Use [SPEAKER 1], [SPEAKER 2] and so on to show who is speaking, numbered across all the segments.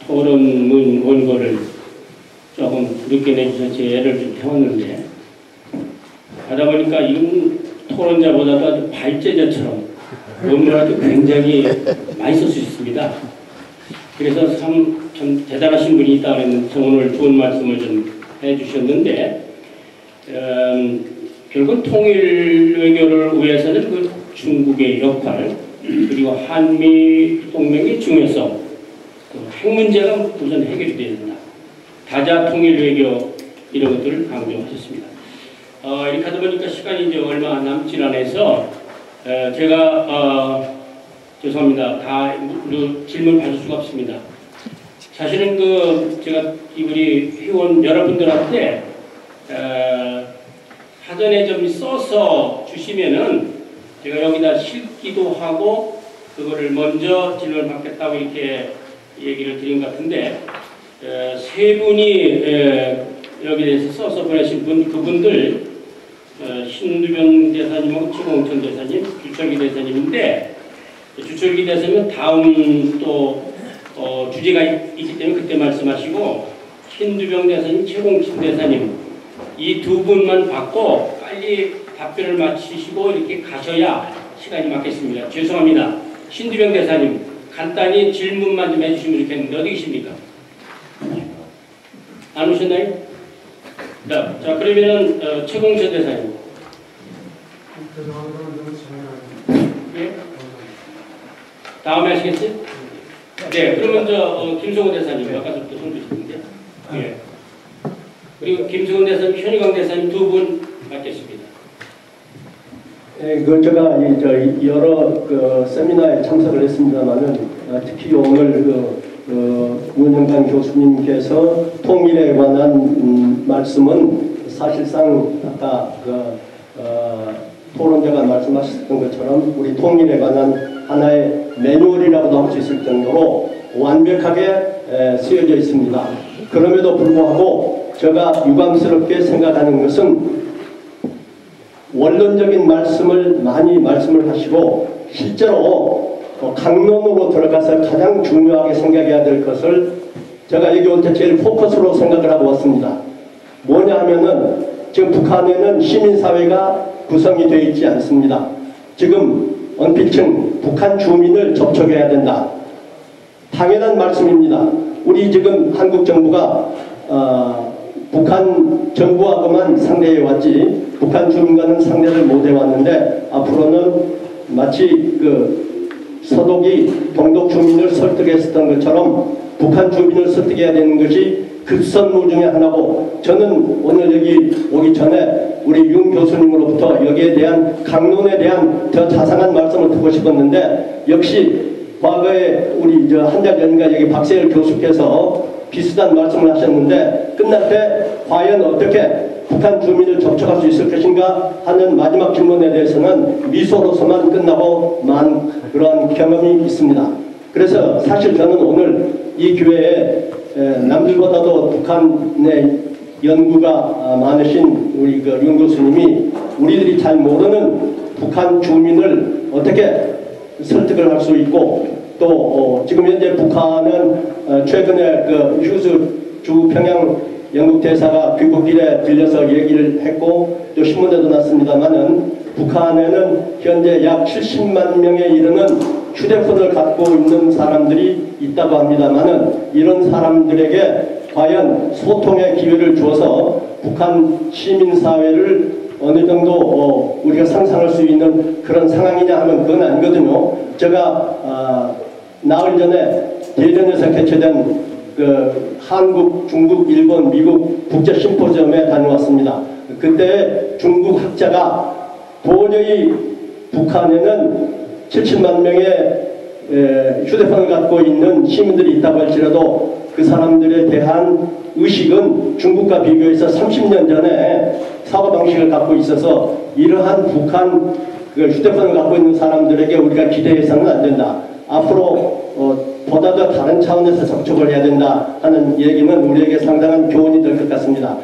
[SPEAKER 1] 토론문 원고를 조금 늦게 내주셔서 제애를 좀 태웠는데 하다 보니까 이건 토론자보다도 아주 발제자처럼 논문을 아주 굉장히 많이 쓸 수 있습니다. 그래서 참 대단하신 분이 있다 그랬는데 오늘 좋은 말씀을 좀 해주셨는데 결국 통일 외교를 위해서는 그 중국의 역할 그리고 한미 동맹의 중요성 핵 문제가 우선 해결이 돼야 된다. 다자 통일 외교 이런 것들을 강조하셨습니다. 이렇게 하다 보니까 시간이 이제 얼마 남지 않아서 제가 죄송합니다. 다 질문 받을 수가 없습니다. 사실은 제가 우리 회원 여러분들한테 사전에 좀 써서 주시면은 제가 여기다 실기도 하고 그거를 먼저 질문 받겠다고 이렇게 얘기를 드린 것 같은데 세 분이 여기 대해서 써서 보내신 그분들 신두병 대사님하고 최공천 대사님, 주철기 대사님인데 주철기 대사님은 다음 또 주제가 있기 때문에 그때 말씀하시고 신두병 대사님, 최공천 대사님 이 두 분만 받고 빨리 답변을 마치시고 이렇게 가셔야 시간이 맞겠습니다. 죄송합니다. 신두병 대사님 간단히 질문만 좀 해주시면 좋겠는데 어디 계십니까? 안 오셨나요? 자 그러면은 최공천 대사님. 예? 다음에 하시겠어요? 네, 그러면 김성호 대사님 아까부터 손 드시는데. 예. 그리고 김성호 대사님, 현희광 대사님 두 분 받겠습니다.
[SPEAKER 2] 예, 제가 여러 세미나에 참석을 했습니다만은 특히 오늘 문영강 교수님께서 통일에 관한 말씀은 사실상 아까 토론자가 말씀하셨던 것처럼 우리 통일에 관한 하나의 매뉴얼이라고도 할 수 있을 정도로 완벽하게 쓰여져 있습니다. 그럼에도 불구하고 제가 유감스럽게 생각하는 것은 원론적인 말씀을 많이 말씀을 하시고 실제로 강론으로 들어가서 가장 중요하게 생각해야 될 것을 제가 여기 올 때 제일 포커스로 생각을 하고 왔습니다. 뭐냐 하면은 지금 북한에는 시민사회가 구성이 되어 있지 않습니다. 지금 언피층 북한 주민을 접촉해야 된다. 당연한 말씀입니다. 우리 지금 한국 정부가 북한 정부하고만 상대해 왔지 북한 주민과는 상대를 못 해왔는데 앞으로는 마치 서독이 동독 주민을 설득했었던 것처럼 북한 주민을 설득해야 되는 것이 급선무 중에 하나고 저는 오늘 여기 오기 전에 우리 윤 교수님으로부터 여기에 대한 강론에 대한 더 자상한 말씀을 듣고 싶었는데 역시 과거에 우리 한 달 전인가 여기 박세열 교수께서 비슷한 말씀을 하셨는데 끝날 때 과연 어떻게 북한 주민을 접촉할 수 있을 것인가 하는 마지막 질문에 대해서는 미소로서만 끝나고 만 그러한 경험이 있습니다. 그래서 사실 저는 오늘 이 기회에 남들보다도 북한의 연구가 많으신 우리 윤 교수님이 우리들이 잘 모르는 북한 주민을 어떻게 설득을 할 수 있고 또 지금 현재 북한은 최근에 휴즈 주평양 영국 대사가 귀국길에 들려서 얘기를 했고 또 신문에도 났습니다만은 북한에는 현재 약 70만 명에 이르는 휴대폰을 갖고 있는 사람들이 있다고 합니다만은 이런 사람들에게 과연 소통의 기회를 주어서 북한 시민사회를 어느 정도 우리가 상상할 수 있는 그런 상황이냐 하면 그건 아니거든요. 제가 나흘 전에 대전에서 개최된 한국, 중국, 일본, 미국 국제심포지엄에 다녀왔습니다. 그때 중국 학자가 도저히 북한에는 70만 명의 휴대폰을 갖고 있는 시민들이 있다고 할지라도 그 사람들에 대한 의식은 중국과 비교해서 30년 전에 사고방식을 갖고 있어서 이러한 북한 휴대폰을 갖고 있는 사람들에게 우리가 기대해서는 안 된다. 앞으로 보다 더 다른 차원에서 접촉을 해야 된다 하는 얘기는 우리에게 상당한 교훈이 될 것 같습니다.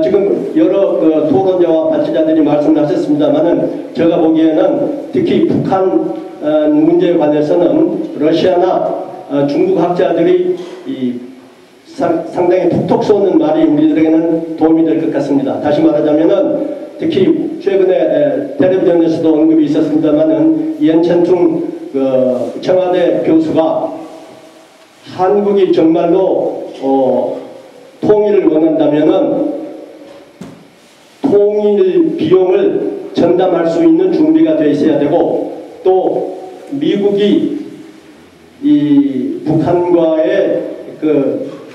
[SPEAKER 2] 지금 여러 토론자와 발제자들이 말씀하셨습니다만은 제가 보기에는 특히 북한 문제에 관해서는 러시아나 중국 학자들이 상당히 톡톡 쏘는 말이 우리들에게는 도움이 될 것 같습니다. 다시 말하자면은 특히 최근에 텔레비전에서도 언급이 있었습니다만은 이현찬충 청와대 교수가 한국이 정말로 통일을 원한다면은 통일 비용을 전담할 수 있는 준비가 되어 있어야 되고, 또 미국이 이 북한과의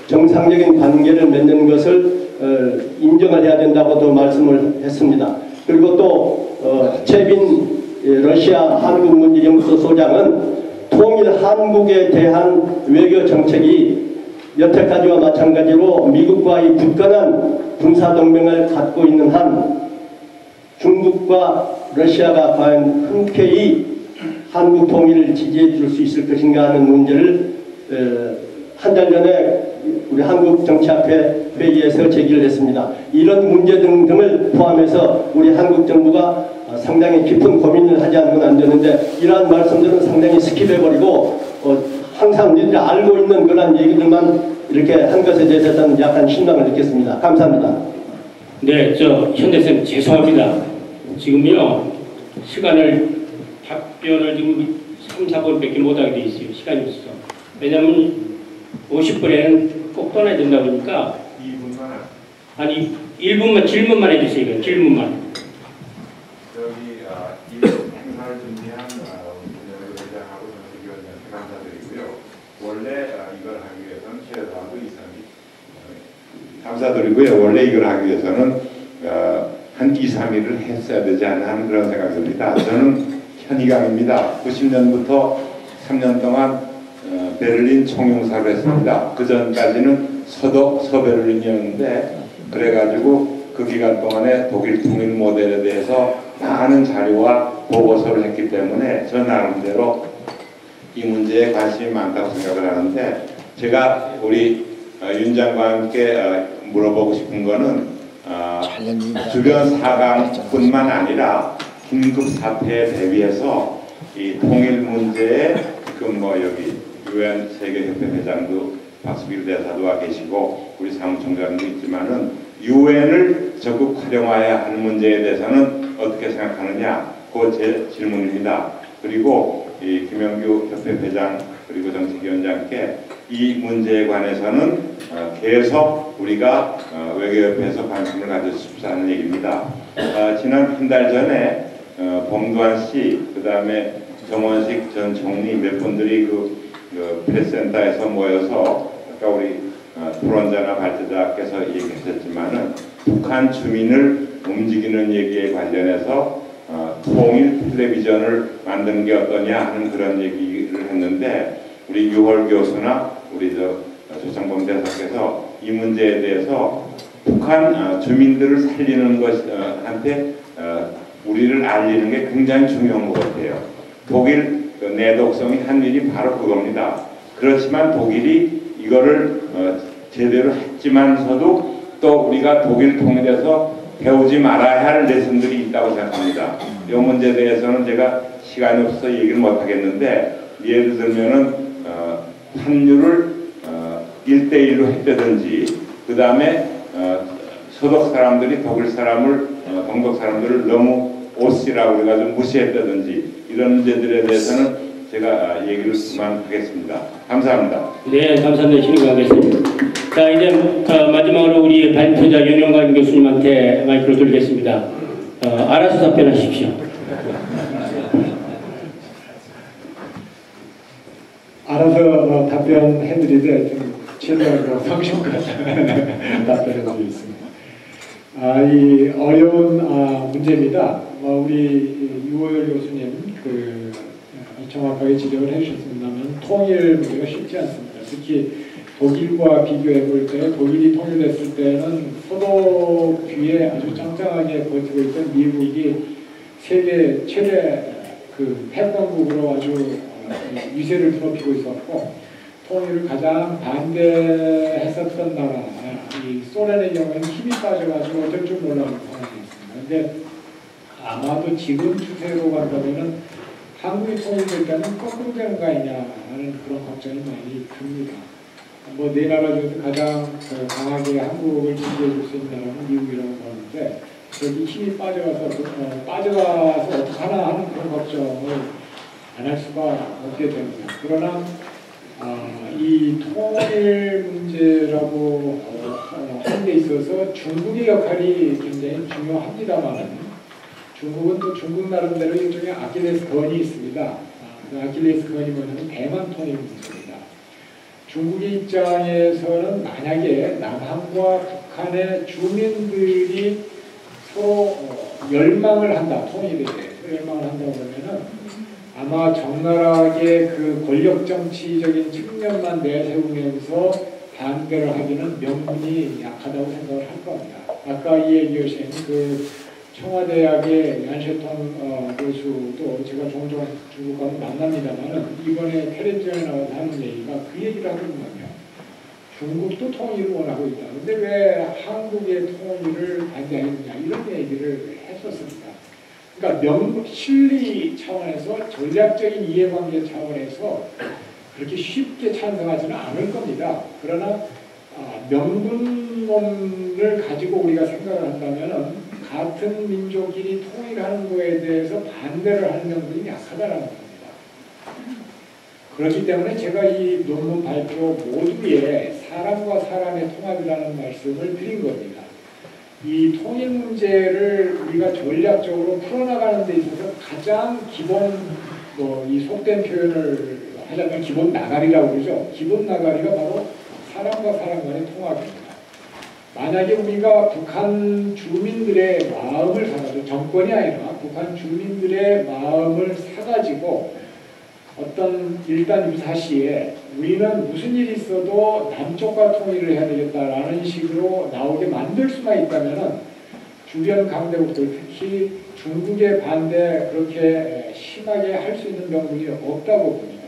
[SPEAKER 2] 정상적인 관계를 맺는 것을 인정을 해야 된다고도 말씀을 했습니다. 그리고 또 최빈 러시아 한국문제연구소 소장은 통일 한국에 대한 외교 정책이 여태까지와 마찬가지로 미국과의 굳건한 군사동맹을 갖고 있는 한 중국과 러시아가 과연 흔쾌히 한국 통일을 지지해 줄 수 있을 것인가 하는 문제를 한 달 전에 우리 한국정치학회 회의에서 제기를 했습니다. 이런 문제 등을 포함해서 우리 한국 정부가 상당히 깊은 고민을 하지 않으면 안 되는데, 이러한 말씀들은 상당히 스킵해버리고 항상 우리들이 알고 있는 그런 얘기들만 이렇게 한 것에 대해서는 약간 실망을 느꼈습니다. 감사합니다.
[SPEAKER 1] 네, 현대쌤 죄송합니다. 지금요 시간을 답변을 지금 3, 4번밖에 못하게 돼 있어요. 시간이 없어. 왜냐면 50분에는 꼭 떠나야 된다 보니까
[SPEAKER 3] 2분만
[SPEAKER 1] 아니 1분만 질문만 해주세요. 이거 질문만.
[SPEAKER 3] 저기 이 행사를 준비한 회장하고 정책위원장한테 감사드리고요. 원래 이걸 하기 위해서는 최소한도 2, 3일 감사드리고요. 원래 이걸 하기 위해서는 한 2, 3일을 했어야 되지 않나 하는 그런 생각이 듭니다. 저는 현이강입니다. 90년부터 3년 동안 베를린 총영사를 했습니다. 그 전까지는 서베를린이었는데, 그래가지고 그 기간 동안에 독일 통일 모델에 대해서 많은 자료와 보고서를 했기 때문에 저 나름대로 이 문제에 관심이 많다고 생각을 하는데, 제가 우리 윤 장관께 물어보고 싶은 거는 주변 사강뿐만 아니라 긴급 사태에 대비해서 이 통일 문제에 지금 여기 유엔 세계협회 회장도 박수길 대사도 와 계시고 우리 사무총장도 있지만은 유엔을 적극 활용해야 하는 문제에 대해서는 어떻게 생각하느냐, 그거 제 질문입니다. 그리고 이 김영규 협회 회장 그리고 정책위원장께 이 문제에 관해서는 계속 우리가 외교협회에서 관심을 가졌습니다는 얘기입니다. 지난 한 달 전에 범두한 씨, 그 다음에 정원식 전 총리 몇 분들이 그 프레스센터에서 모여서 아까 우리 토론자나 발제자께서 얘기하셨지만은 북한 주민을 움직이는 얘기에 관련해서 통일 텔레비전을 만드는 게 어떠냐 하는 그런 얘기를 했는데, 우리 유월 교수나 우리 조창범 대사께서 이 문제에 대해서 북한 주민들을 살리는 것한테 우리를 알리는 게 굉장히 중요한 것 같아요. 독일 내독성이 한 일이 바로 그겁니다. 그렇지만 독일이 이거를 제대로 했지만서도 또 우리가 독일 통일에서 배우지 말아야 할 레슨들이 있다고 생각합니다. 이 문제에 대해서는 제가 시간이 없어서 얘기를 못 하겠는데, 예를 들면은 환율을 1대1로 했다든지, 그 다음에 서독 사람들이 독일 사람을 동독 사람들을 너무 오씨라고 그래가지고 무시했다든지, 이런 문제들에 대해서는 제가 얘기를 그만하겠습니다. 감사합니다.
[SPEAKER 1] 네, 감사합니다. 진행하겠습니다. 자, 이제 마지막으로 우리 발표자 윤영관 교수님한테 마이크를 드리겠습니다. 알아서 답변하십시오.
[SPEAKER 4] 알아서 답변해드리되 좀 최대한 성심껏 답변해드리겠습니다. 이 어려운 문제입니다. 우리 유호열 교수님 정확하게 지적을 해주셨습니다만 통일 문제가 쉽지 않습니다. 특히 독일과 비교해 볼 때 독일이 통일됐을 때는 서독 뒤에 아주 짱짱하게 버티고 있던 미국이 세계 최대 패권국으로 아주 위세를 드높이고 있었고, 통일을 가장 반대했었던 나라, 이 소련의 경우에는 힘이 빠져가지고 어쩔 줄 몰라는 상황이었습니다. 그런데 아마도 지금 추세로 간다면은 한국이 통일됐다면 거꾸로 되는 거 아니냐 하는 그런 걱정이 많이 듭니다. 뭐 네 나라 중에서 가장 강하게 한국을 지지해 줄 수 있는 나라는 미국이라고 하는데 여기 힘이 빠져가서 어떡하나 하는 그런 걱정을 안 할 수가 없게 됩니다. 그러나 이 통일 문제라고 하는 데 있어서 중국의 역할이 굉장히 중요합니다만 중국은 또 중국 나름대로 일종의 아킬레스건이 있습니다. 그 아킬레스건이 뭐냐면 대만 통일 문제입니다. 중국의 입장에서는 만약에 남한과 북한의 주민들이 서로 열망을 한다, 통일에 대해서 열망을 한다고 그러면은 아마 적나라하게 그 권력 정치적인 측면만 내세우면서 반대를 하기는 명분이 약하다고 생각을 할 겁니다. 아까 이 얘기하신 그 청와대학의 얀셰통 교수도 제가 종종 중국 가서 만납니다만 이번에 텔레비전에 나와서 하는 얘기가 그 얘기를 하거든요. 중국도 통일을 원하고 있다. 근데 왜 한국의 통일을 반대하느냐 이런 얘기를 했었습니다. 그러니까 실리 차원에서 전략적인 이해관계 차원에서 그렇게 쉽게 찬성하지는 않을 겁니다. 그러나 명분론을 가지고 우리가 생각을 한다면 같은 민족끼리 통일하는 거에 대해서 반대를 하는 명분이 약하다는 겁니다. 그렇기 때문에 제가 이 논문 발표 모두에 사람과 사람의 통합이라는 말씀을 드린 겁니다. 이 통일 문제를 우리가 전략적으로 풀어나가는 데 있어서 가장 기본 이 속된 표현을 하자면 기본 나가리라고 그러죠. 기본 나가리가 바로 사람과 사람 간의 통합입니다. 만약에 우리가 북한 주민들의 마음을 사가지고 정권이 아니라 북한 주민들의 마음을 사가지고 어떤 일단 유사시에 우리는 무슨 일이 있어도 남쪽과 통일을 해야 되겠다라는 식으로 나오게 만들 수만 있다면 주변 강대국들 특히 중국의 반대 그렇게 심하게 할 수 있는 명분이 없다고 봅니다.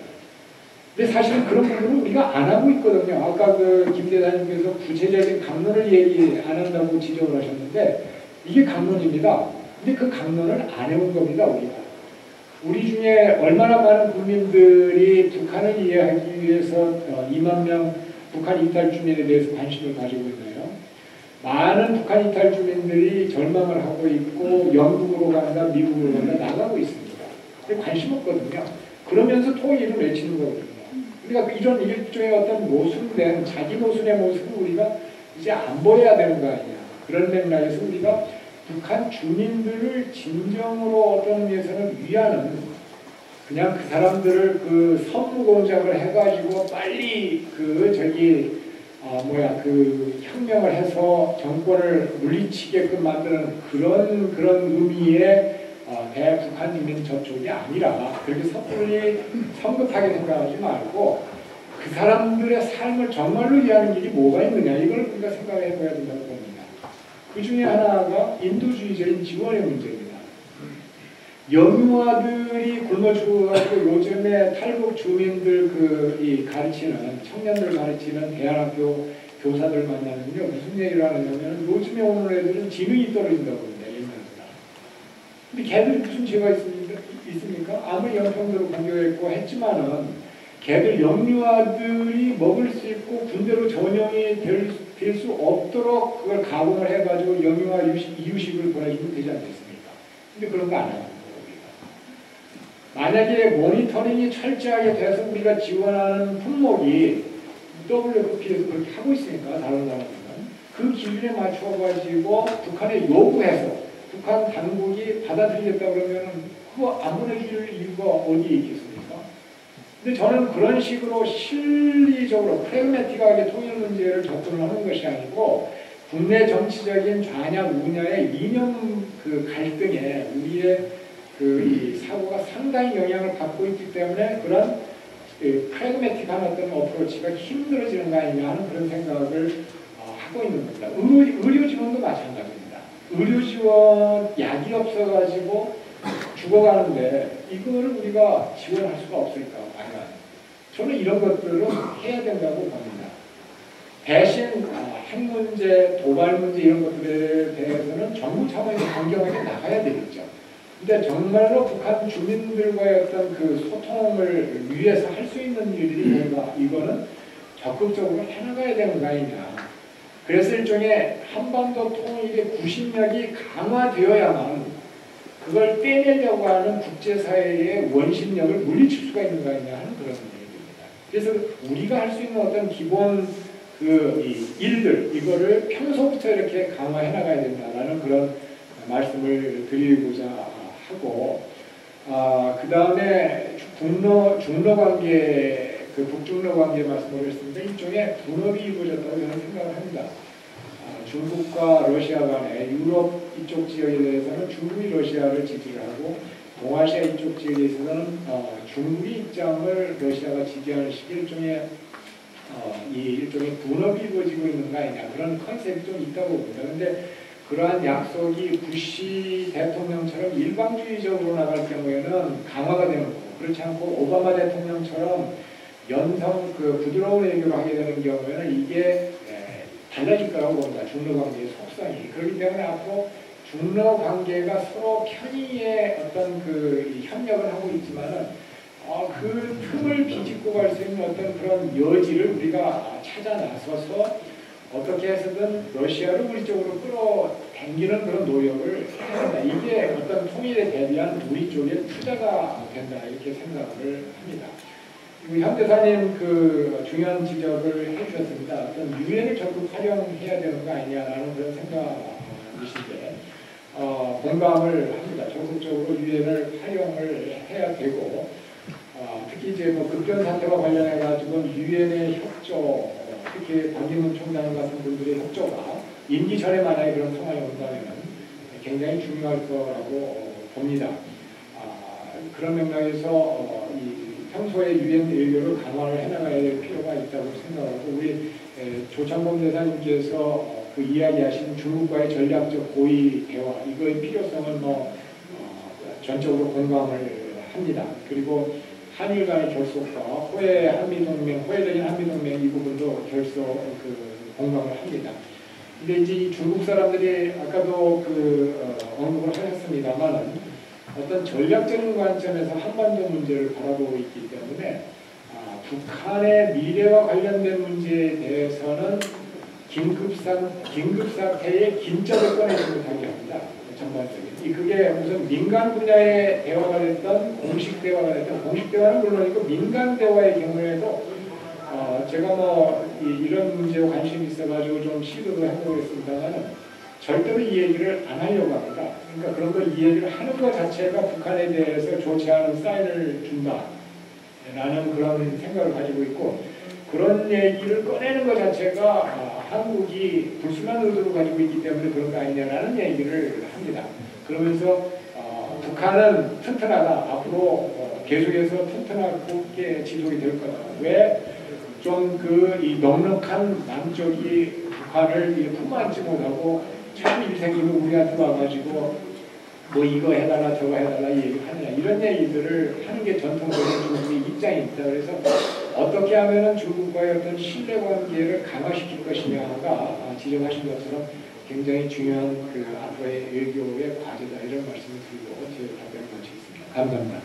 [SPEAKER 4] 근데 사실 그런 부분은 우리가 안 하고 있거든요. 아까 김 대사님께서 구체적인 강론을 얘기 안 한다고 지적을 하셨는데 이게 강론입니다. 근데 그 강론을 안 해온 겁니다. 우리 중에 얼마나 많은 국민들이 북한을 이해하기 위해서 2만 명 북한 이탈 주민에 대해서 관심을 가지고 있나요? 많은 북한 이탈 주민들이 절망을 하고 있고 영국으로 간다, 미국으로 간다 나가고 있습니다. 관심 없거든요. 그러면서 통일을 외치는 거거든요. 우리가 이런 일종의 어떤 모순된 자기 모순의 모습을 우리가 이제 안 보여야 되는 거 아니냐. 그런 맥락에서 우리가 북한 주민들을 진정으로 어떤 의미에서는 위하는 그냥 그 사람들을 그 선무공작을 해가지고 빨리 혁명을 해서 정권을 물리치게끔 만드는 그런 의미의 대북한 주민 저쪽이 아니라 그렇게 섣불리 성급하게 생각하지 말고 그 사람들의 삶을 정말로 위하는 길이 뭐가 있느냐 이걸 우리가 생각해 봐야 된다고 봅니다. 그 중에 하나가 인도주의적인 지원의 문제입니다. 영유아들이 굶어 죽어가지고 요즘에 탈북 주민들 가르치는 청년들 가르치는 대안학교 교사들 만나면요 무슨 얘기를 하냐면 요즘에 오는 애들은 지능이 떨어진다고 합니다. 옛날보다. 근데 걔들이 무슨 죄가 있습니까? 아무리 연평도로 공격했고 했지만은 걔들 영유아들이 먹을 수 있고 군대로 전형이 될 수 없도록 그걸 가공을 해가지고 영유아 이유식을 보내주면 되지 않겠습니까? 근데 그런 거 안 해요. 만약에 모니터링이 철저하게 돼서 우리가 지원하는 품목이 WFP에서 그렇게 하고 있으니까 다른 나라들은 그 기준에 맞춰가지고 북한에 요구해서 북한 당국이 받아들이겠다 그러면 그거 안 보내줄 이유가 어디에 있겠습니까? 근데 저는 그런 식으로 실리적으로 프래그매틱하게 통일 문제를 접근을 하는 것이 아니고 국내 정치적인 좌냐 우냐의 이념 갈등에 우리의 이 사고가 상당히 영향을 받고 있기 때문에 그런 프래그매틱한 어떤 어프로치가 힘들어지는 거 아니냐 하는 그런 생각을 하고 있는 겁니다. 의료 지원도 마찬가지입니다. 의료 지원 약이 없어가지고 죽어가는데 이거를 우리가 지원할 수가 없을까? 아니요. 저는 이런 것들은 해야 된다고 봅니다. 대신 핵 문제, 도발 문제 이런 것들에 대해서는 정부 차원에서 강경하게 나가야 되겠죠. 근데 정말로 북한 주민들과의 어떤 그 소통을 위해서 할 수 있는 일들이 뭔가 이거는 적극적으로 해나가야 되는 거 아니냐. 그래서 일종의 한반도 통일의 구심력이 강화되어야만 그걸 빼내려고 하는 국제사회의 원심력을 물리칠 수가 있는 거 아니냐 하는 그런 얘기입니다. 그래서 우리가 할 수 있는 어떤 기본 이 일들 이거를 평소부터 이렇게 강화해 나가야 된다라는 그런 말씀을 드리고자 하고 그 다음에 중러 관계 북중러 관계 말씀을 했습니다. 일종의 분업이 이루어졌다고 저는 생각을 합니다. 중국과 러시아 간에 유럽 이쪽 지역에 대해서는 중국이 러시아를 지지를 하고 동아시아 이쪽 지역에 있어서는 중국의 입장을 러시아가 지지하는 식의 일종의 분업이 이루어지고 있는 거 아니냐 그런 컨셉이 좀 있다고 봅니다. 그런데 그러한 약속이 부시 대통령처럼 일방주의적으로 나갈 경우에는 강화가 되는 거고 그렇지 않고 오바마 대통령처럼 연성 부드러운 외교를 하게 되는 경우에는 이게 달라질 거라고 봅니다. 중러 관계의 속성이. 그렇기 때문에 앞으로 중러 관계가 서로 편의의 어떤 협력을 하고 있지만은 그 틈을 비집고 갈 수 있는 어떤 그런 여지를 우리가 찾아 나서서 어떻게 해서든 러시아를 우리 쪽으로 끌어당기는 그런 노력을 해야 된다. 이게 어떤 통일에 대비한 우리 쪽의 투자가 된다. 이렇게 생각을 합니다. 현 대사님 중요한 지적을 해주셨습니다. 어떤 유엔을 적극 활용해야 되는 거 아니냐라는 그런 생각이신데 공감을 합니다. 적극적으로 유엔을 활용을 해야 되고 특히 이제 급변 사태와 관련해 가지고 유엔의 협조, 특히 반기문 총장 같은 분들의 협조가 임기 전에 만약에 그런 상황이 온다면 굉장히 중요할 거라고 봅니다. 그런 맥락에서 평소에 유엔 외교를 강화를 해나가야 될 필요가 있다고 생각하고 우리 조창범 대사님께서 이야기하신 중국과의 전략적 고위 대화 이거의 필요성은 전적으로 공감을 합니다. 그리고 한일 간의 결속과 호혜적인 한미동맹 이 부분도 공감을 합니다. 근데 이제 이 중국 사람들이 아까도 언급을 하셨습니다만은 어떤 전략적인 관점에서 한반도 문제를 바라보고 있기 때문에 북한의 미래와 관련된 문제에 대해서는 긴급사태의 긴점을 꺼내지 못하게 합니다. 전반적인. 그게 무슨 민간 분야의 대화가 됐던 공식 대화가 됐던 공식 대화는 물론이고 민간 대화의 경우에도 제가 이런 문제에 관심이 있어가지고 좀 시도도 해보겠습니다만 절대로 이 얘기를 안 하려고 합니다. 그러니까 그런 걸 이 얘기를 하는 것 자체가 북한에 대해서 좋지 않은 사인을 준다라는 그런 생각을 가지고 있고 그런 얘기를 꺼내는 것 자체가 한국이 불순한 의도를 가지고 있기 때문에 그런 거 아니냐라는 얘기를 합니다. 그러면서 북한은 튼튼하다. 앞으로 계속해서 튼튼하게 지속이 될 거다. 왜 좀 이 넉넉한 남쪽이 북한을 품안지 못하고 참 일 생기면 우리한테 와가지고 이거 해달라 저거 해달라 얘기를 하느냐 이런 얘기들을 하는 게 전통적인 중국의 입장입니다. 그래서 어떻게 하면은 중국과의 어떤 신뢰관계를 강화시킬 것이냐가 지적하신 것처럼 굉장히 중요한 앞으로의 외교의 과제다 이런 말씀을 드리고 제 답변을 마치겠습니다. 감사합니다.